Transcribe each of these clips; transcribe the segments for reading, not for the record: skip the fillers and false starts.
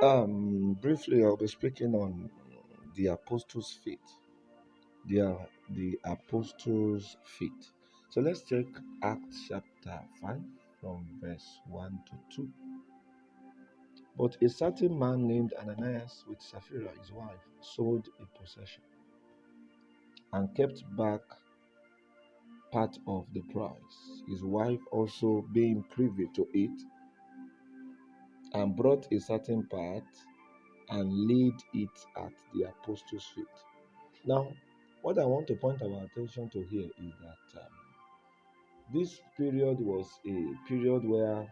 Briefly, I'll be speaking on the apostles' faith. The apostles' faith. So let's check Acts chapter 5 from verse 1 to 2. But a certain man named Ananias with Sapphira, his wife, sold a possession and kept back part of the price. His wife also being privy to it, and brought a certain part and laid it at the apostles' feet. Now, what I want to point our attention to here is that this period was a period where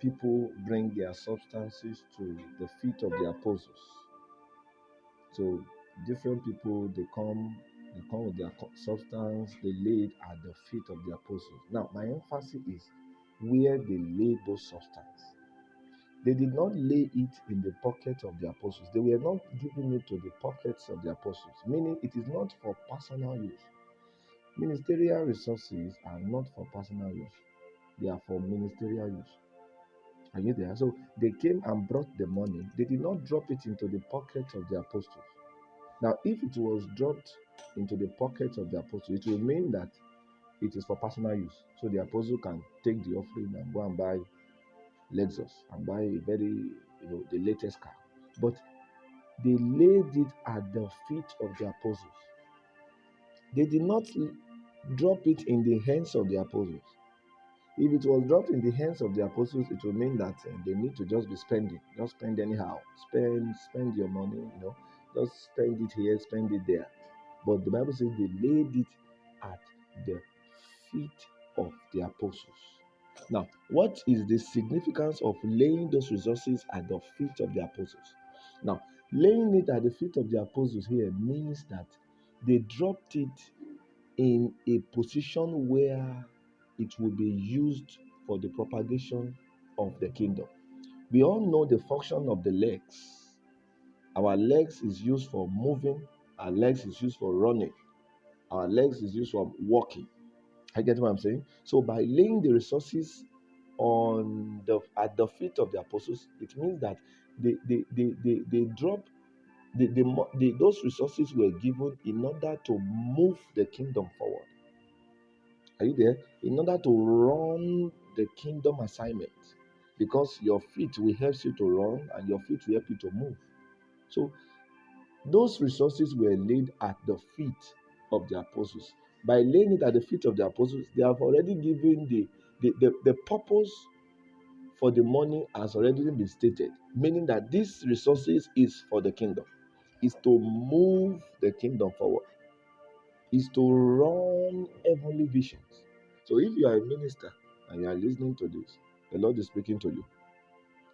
people bring their substances to the feet of the apostles. So different people they come with their substance, they lay it at the feet of the apostles. Now, my emphasis is where they laid those substances. They did not lay it in the pockets of the apostles. They were not giving it to the pockets of the apostles, meaning it is not for personal use. Ministerial resources are not for personal use, they are for ministerial use. Are you there? So they came and brought the money. They did not drop it into the pockets of the apostles. Now, if it was dropped into the pockets of the apostles, it will mean that it is for personal use. So the apostle can take the offering and go and buy Lexus and buy a very, the latest car. But they laid it at the feet of the apostles. They did not drop it in the hands of the apostles. If it was dropped in the hands of the apostles, it would mean that they need to just be spending, just spend anyhow, spend your money, just spend it here, spend it there. But the Bible says they laid it at the feet of the apostles. Now, what is the significance of laying those resources at the feet of the apostles? Now, laying it at the feet of the apostles here means that they dropped it in a position where it will be used for the propagation of the kingdom. We all know the function of the legs. Our legs is used for moving, our legs is used for running, our legs is used for walking. I get what I'm saying? So by laying the resources at the feet of the apostles, it means that they drop those resources were given in order to move the kingdom forward. Are you there? In order to run the kingdom assignment, because your feet will help you to run and your feet will help you to move. So those resources were laid at the feet of the apostles. By laying it at the feet of the apostles, they have already given the purpose for the money has already been stated, meaning that these resources is for the kingdom, is to move the kingdom forward, is to run heavenly visions. So if you are a minister and you are listening to this, the Lord is speaking to you.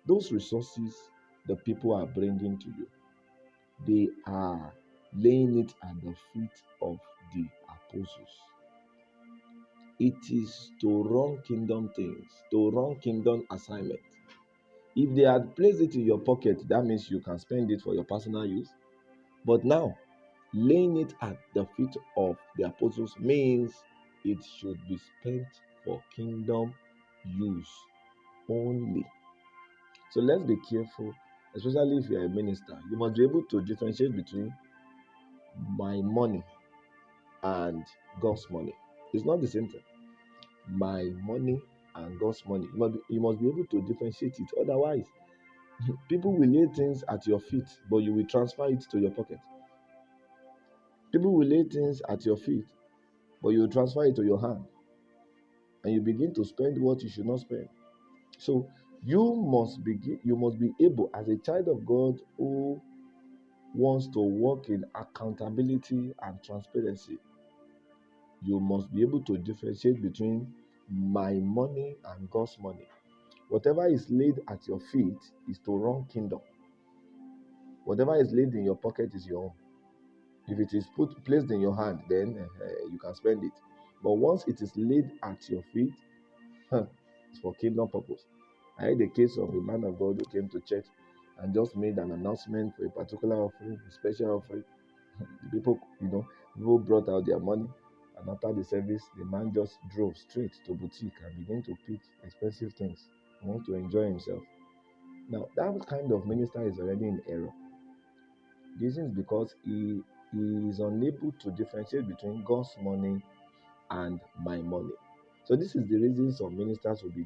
Those resources the people are bringing to you, they are laying it at the feet of the apostles. It is to run kingdom things, to run kingdom assignment. If they had placed it in your pocket, that means you can spend it for your personal use. But now, laying it at the feet of the apostles means it should be spent for kingdom use only. So let's be careful, especially if you are a minister. You must be able to differentiate between my money and God's money. It's not the same thing. My money and God's money. You must be able to differentiate it. Otherwise, people will lay things at your feet, but you will transfer it to your pocket. People will lay things at your feet, but you will transfer it to your hand. And you begin to spend what you should not spend. So you must be able, as a child of God who wants to walk in accountability and transparency, you must be able to differentiate between my money and God's money. Whatever is laid at your feet is to run kingdom. Whatever is laid in your pocket is your own. If it is placed in your hand, then you can spend it. But once it is laid at your feet, it's for kingdom purpose. I had a case of a man of God who came to church and just made an announcement for a particular offering, a special offering. The people brought out their money, and after the service, the man just drove straight to boutique and began to pick expensive things. He wants to enjoy himself. Now, that kind of minister is already in error. The reason is because he is unable to differentiate between God's money and my money. So this is the reason some ministers will be